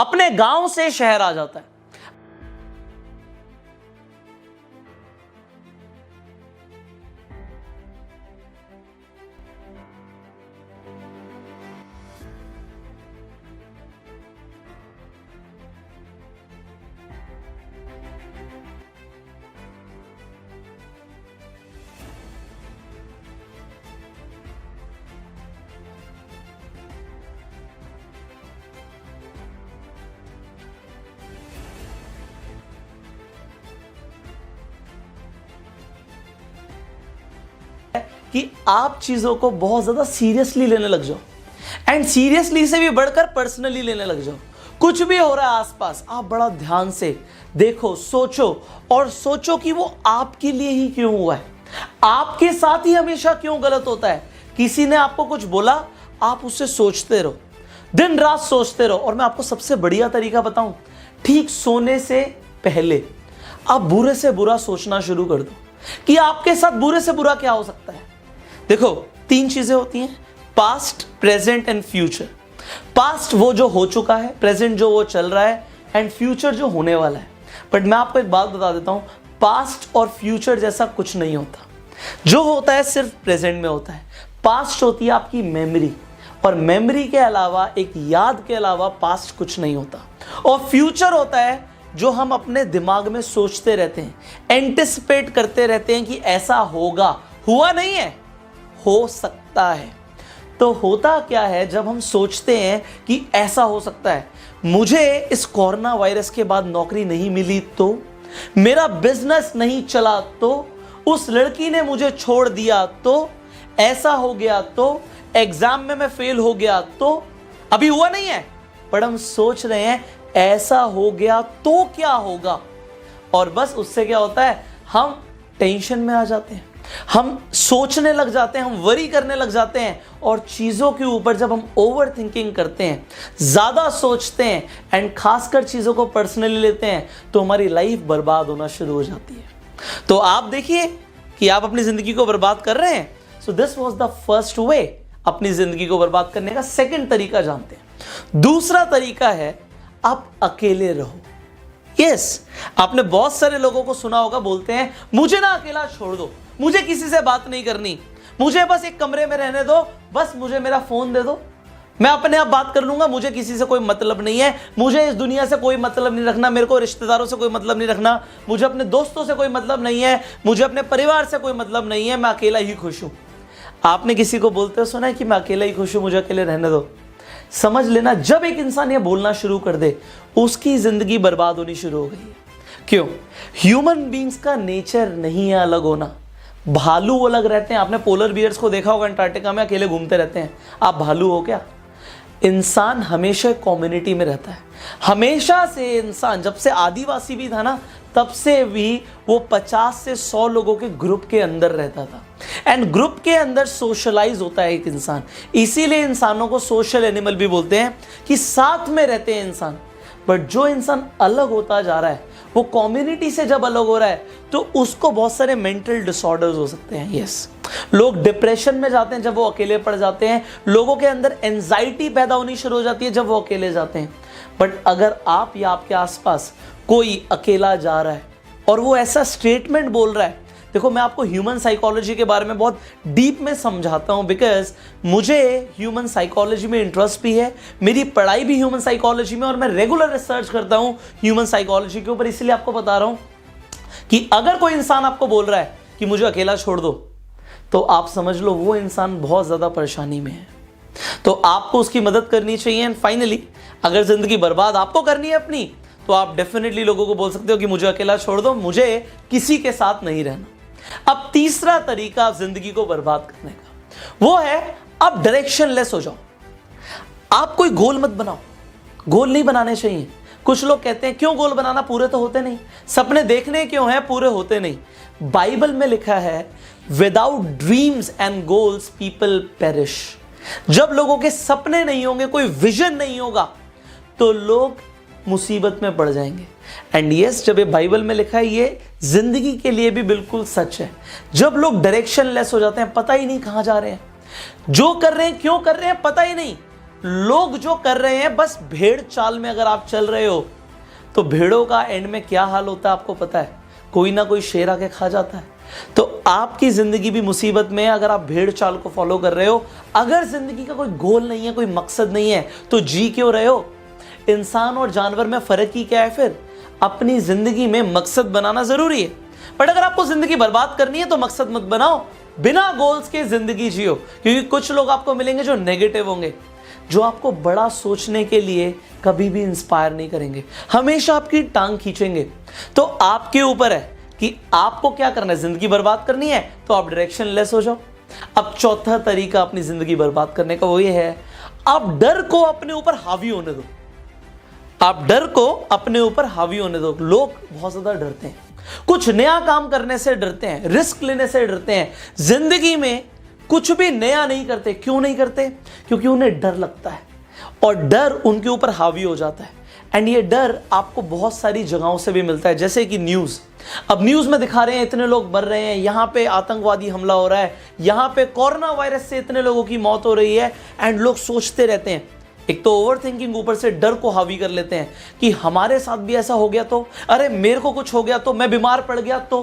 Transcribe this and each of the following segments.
अपने गांव से शहर आ जाता है। कि आप चीजों को बहुत ज्यादा सीरियसली लेने लग जाओ, एंड सीरियसली से भी बढ़कर पर्सनली लेने लग जाओ। कुछ भी हो रहा है आसपास, आप बड़ा ध्यान से देखो, सोचो, और सोचो कि वो आपके लिए ही क्यों हुआ है, आपके साथ ही हमेशा क्यों गलत होता है। किसी ने आपको कुछ बोला, आप उससे सोचते रहो, दिन रात सोचते रहो। और मैं आपको सबसे बढ़िया तरीका बताऊं, ठीक सोने से पहले आप बुरे से बुरा सोचना शुरू कर दो कि आपके साथ बुरे से बुरा क्या हो सकता है। देखो, 3 चीजें होती हैं, past, present and future. Past वो जो हो चुका है, प्रेजेंट जो वो चल रहा है, एंड फ्यूचर जो होने वाला है। बट मैं आपको एक बात बता देता हूं, पास्ट और फ्यूचर जैसा कुछ नहीं होता। जो होता है सिर्फ प्रेजेंट में होता है। पास्ट होती है आपकी मेमोरी, और मेमोरी के अलावा, एक याद के अलावा पास्ट कुछ नहीं होता। और फ्यूचर होता है जो हम अपने दिमाग में सोचते रहते हैं, एंटिसिपेट करते रहते हैं कि ऐसा होगा, हुआ नहीं है, हो सकता है। तो होता क्या है, जब हम सोचते हैं कि ऐसा हो सकता है, मुझे इस कोरोना वायरस के बाद नौकरी नहीं मिली तो, मेरा बिजनेस नहीं चला तो, उस लड़की ने मुझे छोड़ दिया तो, ऐसा हो गया तो, एग्जाम में मैं फेल हो गया तो, अभी हुआ नहीं है पर हम सोच रहे हैं ऐसा हो गया तो क्या होगा। और बस उससे क्या होता है, हम टेंशन में आ जाते हैं, हम सोचने लग जाते हैं, हम वरी करने लग जाते हैं। और चीज़ों के ऊपर जब हम ओवर थिंकिंग करते हैं, ज़्यादा सोचते हैं, एंड खासकर चीज़ों को पर्सनली लेते हैं, तो हमारी लाइफ बर्बाद होना शुरू हो जाती है। तो आप देखिए कि आप अपनी ज़िंदगी को बर्बाद कर रहे हैं। So this was the first way अपनी ज़िंदगी को बर्बाद करने का। सेकेंड तरीका जानते हैं। दूसरा तरीका है, आप अकेले रहो। यस, आपने बहुत सारे लोगों को सुना होगा, बोलते हैं मुझे ना अकेला छोड़ दो, मुझे किसी से बात नहीं करनी, मुझे बस एक कमरे में रहने दो, बस मुझे मेरा फोन दे दो, मैं अपने आप बात कर लूंगा, मुझे किसी से कोई मतलब नहीं है, मुझे इस दुनिया से कोई मतलब नहीं रखना, मेरे को रिश्तेदारों से कोई मतलब नहीं रखना, मुझे अपने दोस्तों से कोई मतलब नहीं है, मुझे अपने परिवार से कोई मतलब नहीं है, मैं अकेला ही खुश हूं। आपने किसी को बोलते हो सुना है कि मैं अकेला ही खुश हूं, मुझे अकेले रहने दो? समझ लेना, जब एक इंसान ये बोलना शुरू कर दे, उसकी जिंदगी बर्बाद होनी शुरू हो गई है। क्यों? ह्यूमन बींग्स का नेचर नहीं है अलग होना। भालू अलग रहते हैं, आपने पोलर बियर्स को देखा होगा, अंटार्कटिका में अकेले घूमते रहते हैं। आप भालू हो क्या? इंसान हमेशा कम्युनिटी में रहता है। हमेशा से इंसान, जब से आदिवासी भी था ना, तब से भी वो 50 से 100 लोगों के ग्रुप के अंदर रहता था। एंड ग्रुप के अंदर सोशलाइज होता है एक इंसान। इसीलिए इंसानों को सोशल एनिमल भी बोलते हैं, कि साथ में रहते हैं इंसान। बट जो इंसान अलग होता जा रहा है, वो कम्युनिटी से जब अलग हो रहा है, तो उसको बहुत सारे मेंटल डिसऑर्डर्स हो सकते हैं। यस, लोग डिप्रेशन में जाते हैं जब वो अकेले पड़ जाते हैं, लोगों के अंदर एंजाइटी पैदा होनी शुरू हो जाती है जब वो अकेले जाते हैं। बट अगर आप या आपके आसपास कोई अकेला जा रहा है और वो ऐसा स्टेटमेंट बोल रहा है, देखो मैं आपको ह्यूमन साइकोलॉजी के बारे में बहुत डीप में समझाता हूं, बिकॉज मुझे ह्यूमन साइकोलॉजी में इंटरेस्ट भी है, मेरी पढ़ाई भी ह्यूमन साइकोलॉजी में, और मैं रेगुलर रिसर्च करता हूं ह्यूमन साइकोलॉजी के ऊपर। इसलिए आपको बता रहा हूं कि अगर कोई इंसान आपको बोल रहा है कि मुझे अकेला छोड़ दो, तो आप समझ लो वो इंसान बहुत ज्यादा परेशानी में है। तो आपको उसकी मदद करनी चाहिए। एंड फाइनली, अगर जिंदगी बर्बाद आपको करनी है अपनी, तो आप डेफिनेटली लोगों को बोल सकते हो कि मुझे अकेला छोड़ दो, मुझे किसी के साथ नहीं रहना। अब तीसरा तरीका जिंदगी को बर्बाद करने का, वो है आप डायरेक्शनलेस हो जाओ। आप कोई गोल मत बनाओ, गोल नहीं बनाने चाहिए। कुछ लोग कहते हैं क्यों गोल बनाना, पूरे तो होते नहीं। सपने देखने क्यों हैं, पूरे होते नहीं। बाइबल में लिखा है, without dreams and goals people perish. जब लोगों के सपने नहीं होंगे, कोई विजन नहीं होगा, तो लोग मुसीबत में पड़ जाएंगे। एंड यस, जब ये बाइबल में लिखा है, ये जिंदगी के लिए भी बिल्कुल सच है। जब लोग डायरेक्शन लेस हो जाते हैं, पता ही नहीं कहां जा रहे हैं, जो कर रहे हैं क्यों कर रहे हैं पता ही नहीं, लोग जो कर रहे हैं बस भेड़ चाल में अगर आप चल रहे हो तो भेड़ों का एंड में क्या हाल होता है आपको पता है, कोई ना कोई शेर आके खा जाता है। तो आपकी जिंदगी भी मुसीबत में है अगर आप भेड़ चाल को फॉलो कर रहे हो। अगर जिंदगी का कोई गोल नहीं है, कोई मकसद नहीं है, तो जी क्यों रहे हो? इंसान और जानवर में फर्क ही क्या है फिर? अपनी जिंदगी में मकसद बनाना जरूरी है, बट अगर आपको जिंदगी बर्बाद करनी है तो मकसद मत बनाओ, बिना गोल्स के जिंदगी जियो। क्योंकि कुछ लोग आपको मिलेंगे जो नेगेटिव होंगे, जो आपको बड़ा सोचने के लिए कभी भी इंस्पायर नहीं करेंगे, हमेशा आपकी टांग खींचेंगे। तो आपके ऊपर है कि आपको क्या करना है। जिंदगी बर्बाद करनी है तो आप डायरेक्शन लेस हो जाओ। अब चौथा तरीका अपनी जिंदगी बर्बाद करने का वो ये है, आप डर को अपने ऊपर हावी होने दो। आप डर को अपने ऊपर हावी होने दो। लोग बहुत ज्यादा डरते हैं, कुछ नया काम करने से डरते हैं, रिस्क लेने से डरते हैं, जिंदगी में कुछ भी नया नहीं करते। क्यों नहीं करते? क्योंकि उन्हें डर लगता है और डर उनके ऊपर हावी हो जाता है। एंड ये डर आपको बहुत सारी जगहों से भी मिलता है, जैसे कि न्यूज़। अब न्यूज़ में दिखा रहे हैं इतने लोग मर रहे हैं, यहाँ पे आतंकवादी हमला हो रहा है, यहाँ पे कोरोना वायरस से इतने लोगों की मौत हो रही है। एंड लोग सोचते रहते हैं, एक तो ओवर थिंकिंग, ऊपर से डर को हावी कर लेते हैं कि हमारे साथ भी ऐसा हो गया तो, अरे मेरे को कुछ हो गया तो, मैं बीमार पड़ गया तो।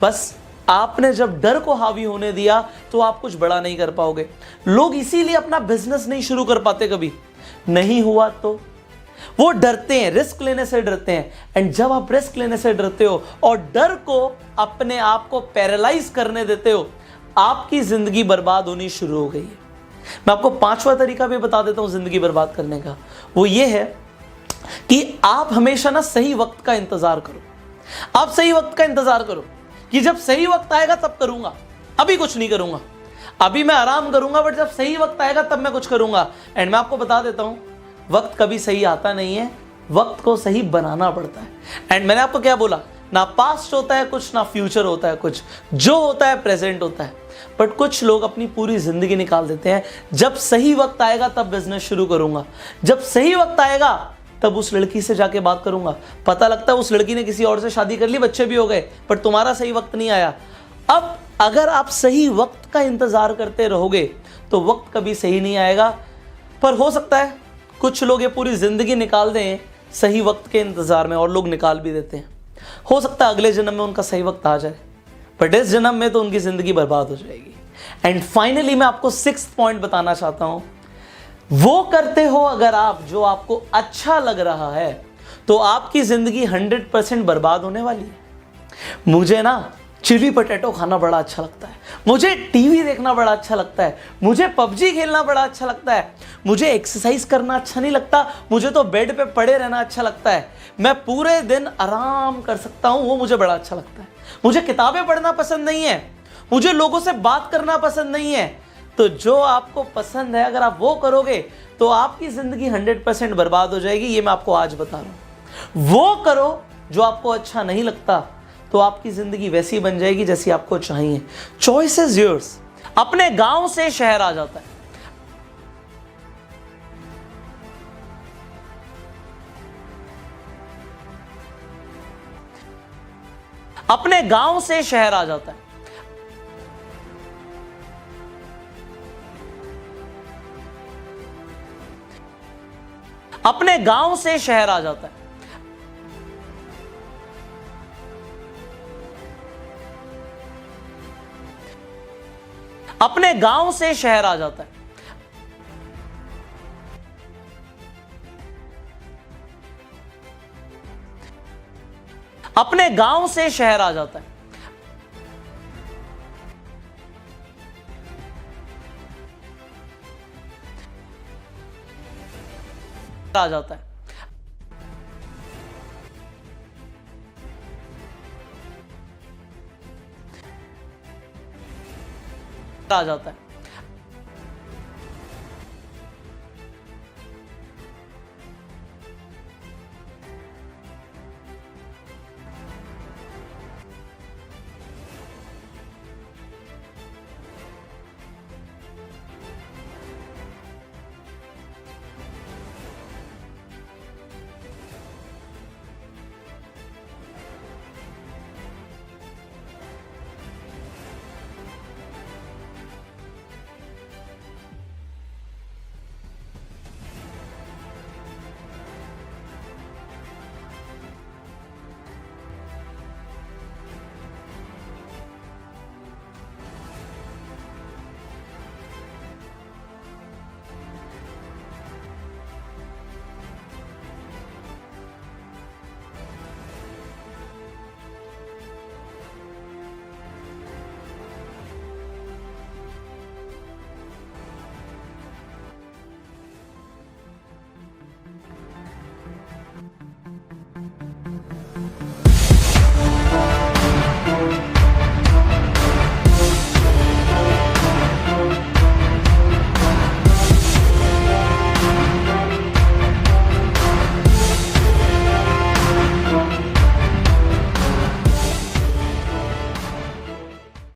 बस आपने जब डर को हावी होने दिया तो आप कुछ बड़ा नहीं कर पाओगे। लोग इसीलिए अपना बिजनेस नहीं शुरू कर पाते, कभी नहीं हुआ तो वो डरते हैं, रिस्क लेने से डरते हैं। एंड जब आप रिस्क लेने से डरते हो और डर को अपने आप को पैरालाइज करने देते हो, आपकी जिंदगी बर्बाद होनी शुरू हो गई है। मैं आपको पांचवा तरीका भी बता देता हूं जिंदगी बर्बाद करने का। वो ये है कि आप हमेशा ना सही वक्त का इंतजार करो। आप सही वक्त का इंतजार करो कि जब सही वक्त आएगा तब करूंगा, अभी कुछ नहीं करूंगा, अभी मैं आराम करूंगा, बट जब सही वक्त आएगा तब मैं कुछ करूंगा। एंड मैं आपको बता देता हूं, वक्त कभी सही आता नहीं है, वक्त को सही बनाना पड़ता है। एंड मैंने आपको क्या बोला, ना पास्ट होता है कुछ, ना फ्यूचर होता है कुछ, जो होता है प्रेजेंट होता है। बट कुछ लोग अपनी पूरी जिंदगी निकाल देते हैं, जब सही वक्त आएगा तब बिजनेस शुरू करूंगा, जब सही वक्त आएगा तब उस लड़की से जाके बात करूंगा। पता लगता है उस लड़की ने किसी और से शादी कर ली, बच्चे भी हो गए, पर तुम्हारा सही वक्त नहीं आया। अब अगर आप सही वक्त का इंतजार करते रहोगे तो वक्त कभी सही नहीं आएगा। पर हो सकता है कुछ लोग ये पूरी जिंदगी निकाल दें सही वक्त के इंतजार में, और लोग निकाल भी देते हैं। हो सकता है अगले जन्म में उनका सही वक्त आ जाए, बट इस जन्म में तो उनकी जिंदगी बर्बाद हो जाएगी। एंड फाइनली मैं आपको 6th पॉइंट बताना चाहता हूं, वो करते हो अगर आप जो आपको अच्छा लग रहा है तो आपकी जिंदगी 100% बर्बाद होने वाली है। मुझे ना चिली पटेटो खाना बड़ा अच्छा लगता है, मुझे टीवी देखना बड़ा अच्छा लगता है, मुझे पबजी खेलना बड़ा अच्छा लगता है, मुझे एक्सरसाइज करना अच्छा नहीं लगता, मुझे तो बेड पे पड़े रहना अच्छा लगता है, मैं पूरे दिन आराम कर सकता हूं, वो मुझे बड़ा अच्छा लगता है, मुझे किताबें पढ़ना पसंद नहीं है, मुझे लोगों से बात करना पसंद नहीं है। तो जो आपको पसंद है अगर आप वो करोगे तो आपकी जिंदगी 100% बर्बाद हो जाएगी, ये मैं आपको आज बता रहा हूं। वो करो जो आपको अच्छा नहीं लगता तो आपकी जिंदगी वैसी बन जाएगी जैसी आपको चाहिए। Choice is yours. अपने गांव से शहर आ जाता है, अपने गांव से शहर आ जाता है, अपने गांव से शहर आ जाता है, अपने गांव से शहर आ जाता है, अपने गांव से शहर आ जाता है, आ जाता है, आ जाता है।